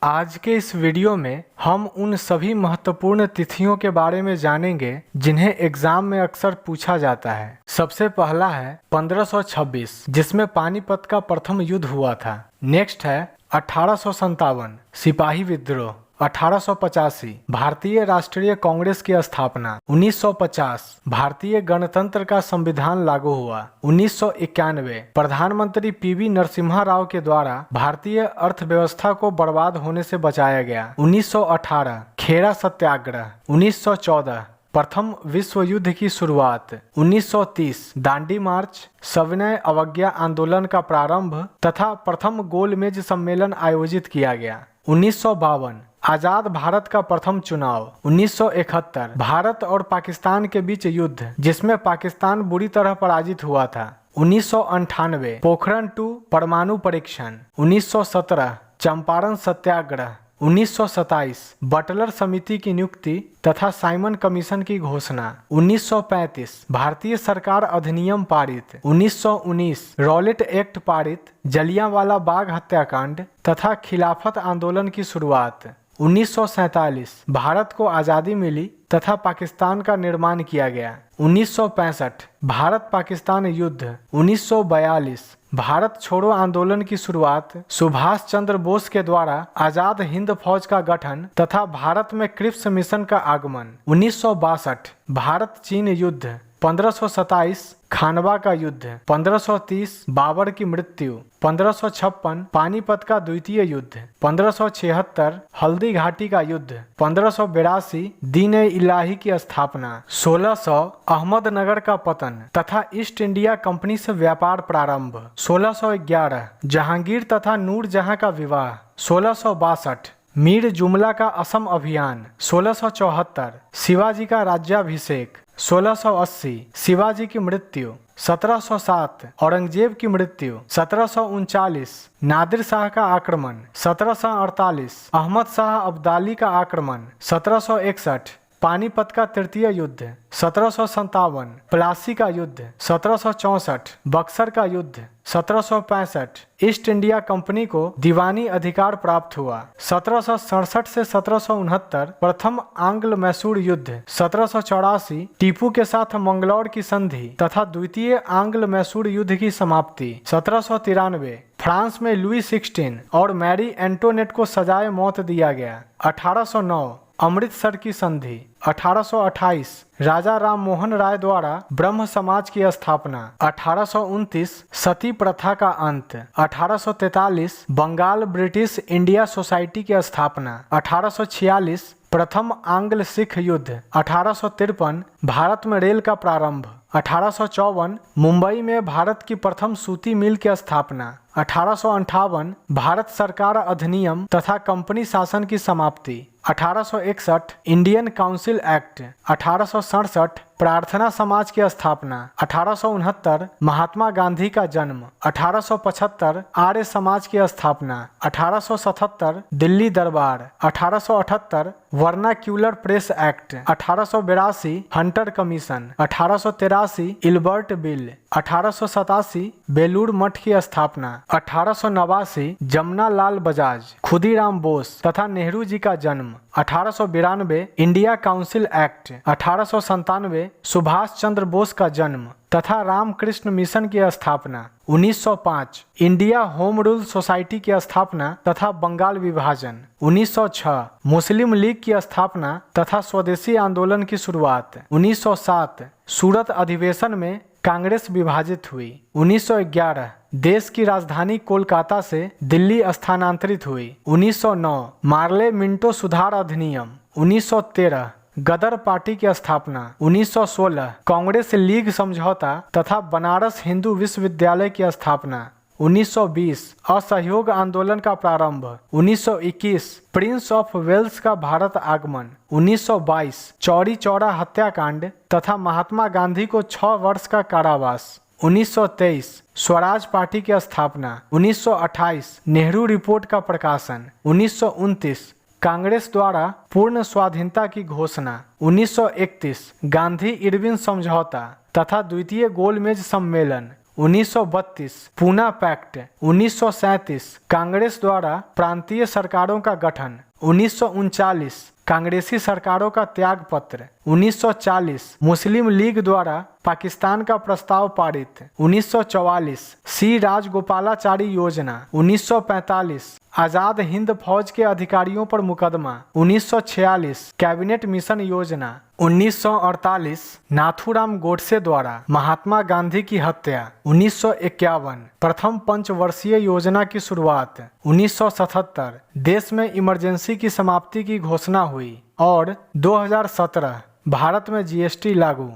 आज के इस वीडियो में हम उन सभी महत्वपूर्ण तिथियों के बारे में जानेंगे जिन्हें एग्जाम में अक्सर पूछा जाता है। सबसे पहला है 1526, जिसमें पानीपत का प्रथम युद्ध हुआ था। नेक्स्ट है 1857, सिपाही विद्रोह। 1885, भारतीय राष्ट्रीय कांग्रेस की स्थापना। 1950, भारतीय गणतंत्र का संविधान लागू हुआ। 1991, प्रधानमंत्री पीवी नरसिम्हा राव के द्वारा भारतीय अर्थव्यवस्था को बर्बाद होने से बचाया गया। 1918, खेड़ा सत्याग्रह। 1914, प्रथम विश्व युद्ध की शुरुआत। 1930, दांडी मार्च, सविनय अवज्ञा आंदोलन का प्रारंभ तथा प्रथम गोलमेज सम्मेलन आयोजित किया गया। 1952, आजाद भारत का प्रथम चुनाव। 1971, भारत और पाकिस्तान के बीच युद्ध जिसमें पाकिस्तान बुरी तरह पराजित हुआ था। 1998, पोखरण 2 परमाणु परीक्षण। 1917, चंपारण सत्याग्रह। 1927, बटलर समिति की नियुक्ति तथा साइमन कमीशन की घोषणा। 1935, भारतीय सरकार अधिनियम पारित। 1919, रॉलेट एक्ट पारित, जलियांवाला बाग हत्याकांड तथा खिलाफत आंदोलन की शुरुआत। 1947, भारत को आज़ादी मिली तथा पाकिस्तान का निर्माण किया गया। 1965, भारत पाकिस्तान युद्ध। 1942, भारत छोड़ो आंदोलन की शुरुआत, सुभाष चंद्र बोस के द्वारा आजाद हिंद फौज का गठन तथा भारत में क्रिप्स मिशन का आगमन। 1962, भारत चीन युद्ध। 1527, खानवा का युद्ध। 1530, बाबर की मृत्यु। 1556, पानीपत का द्वितीय युद्ध। 1576, हल्दी घाटी का युद्ध। 1582, दीन ए इलाही की स्थापना। 1600, अहमदनगर का पतन तथा ईस्ट इंडिया कंपनी से व्यापार प्रारंभ। 1611, जहांगीर तथा नूरजहां का विवाह। 1662, मीर जुमला का असम अभियान। 1674, शिवाजी का राज्याभिषेक। 1680, शिवाजी की मृत्यु। 1707, औरंगजेब की मृत्यु। 1739, नादिर शाह का आक्रमण। 1748, अहमद शाह अब्दाली का आक्रमण। 1761, पानीपत का तृतीय युद्ध। 1757, प्लासी का युद्ध। 1764, बक्सर का युद्ध। 1765, ईस्ट इंडिया कंपनी को दीवानी अधिकार प्राप्त हुआ। 1767 से 1769, प्रथम आंग्ल मैसूर युद्ध। 1784, टीपू के साथ मंगलौर की संधि तथा द्वितीय आंग्ल मैसूर युद्ध की समाप्ति। 1793, फ्रांस में लुई 16 और मैरी एंटोनेट को सजाए मौत दिया गया। 1809, अमृतसर की संधि। 1828, राजा राम मोहन राय द्वारा ब्रह्म समाज की स्थापना। 1829, सती प्रथा का अंत। 1843, बंगाल ब्रिटिश इंडिया सोसाइटी की स्थापना। 1846, प्रथम आंग्ल सिख युद्ध। 1853, भारत में रेल का प्रारंभ। 1854, मुंबई में भारत की प्रथम सूती मिल की स्थापना। 1858, भारत सरकार अधिनियम तथा कंपनी शासन की समाप्ति। 1861, इंडियन काउंसिल एक्ट। 1867, प्रार्थना समाज की स्थापना। 1869, महात्मा गांधी का जन्म। 1875, आर्य समाज की स्थापना। 1877, दिल्ली दरबार। 1878, vernacular press act. 1882, Hunter commission. 1883, Ilbert bill. 1887, Belur Math की स्थापना। 1889, जमुना लाल बजाज, खुदीराम बोस तथा नेहरू जी का जन्म। 1892, India council act. 1897, Subhash Chandra Bose का जन्म तथा रामकृष्ण मिशन की स्थापना। 1905, इंडिया होम रूल सोसाइटी की स्थापना तथा बंगाल विभाजन। 1906, मुस्लिम लीग की स्थापना तथा स्वदेशी आंदोलन की शुरुआत। 1907, सूरत अधिवेशन में कांग्रेस विभाजित हुई। 1911, देश की राजधानी कोलकाता से दिल्ली स्थानांतरित हुई। 1909, मार्ले मिंटो सुधार अधिनियम। 1913, गदर पार्टी की स्थापना। 1916, कांग्रेस लीग समझौता तथा बनारस हिंदू विश्वविद्यालय की स्थापना। 1920, असहयोग आंदोलन का प्रारंभ। 1921, प्रिंस ऑफ वेल्स का भारत आगमन। 1922, चौरी चौरा हत्याकांड तथा महात्मा गांधी को 6 वर्ष का कारावास। 1923, स्वराज पार्टी की स्थापना। 1928, नेहरू रिपोर्ट का प्रकाशन। 1929, कांग्रेस द्वारा पूर्ण स्वाधीनता की घोषणा। 1931, गांधी इरविन समझौता तथा द्वितीय गोलमेज सम्मेलन। 1932 पूना पैक्ट, 1937 कांग्रेस द्वारा प्रांतीय सरकारों का गठन, 1939 कांग्रेसी सरकारों का त्याग पत्र, 1940 मुस्लिम लीग द्वारा पाकिस्तान का प्रस्ताव पारित, 1944 सी राजगोपालाचारी योजना, 1945 आजाद हिंद फौज के अधिकारियों पर मुकदमा, 1946 कैबिनेट मिशन योजना, 1948 नाथूराम गोडसे द्वारा महात्मा गांधी की हत्या, 1951 प्रथम पंचवर्षीय योजना की शुरुआत, 1977 देश में इमरजेंसी की समाप्ति की घोषणा हुई और 2017 भारत में जीएसटी लागू।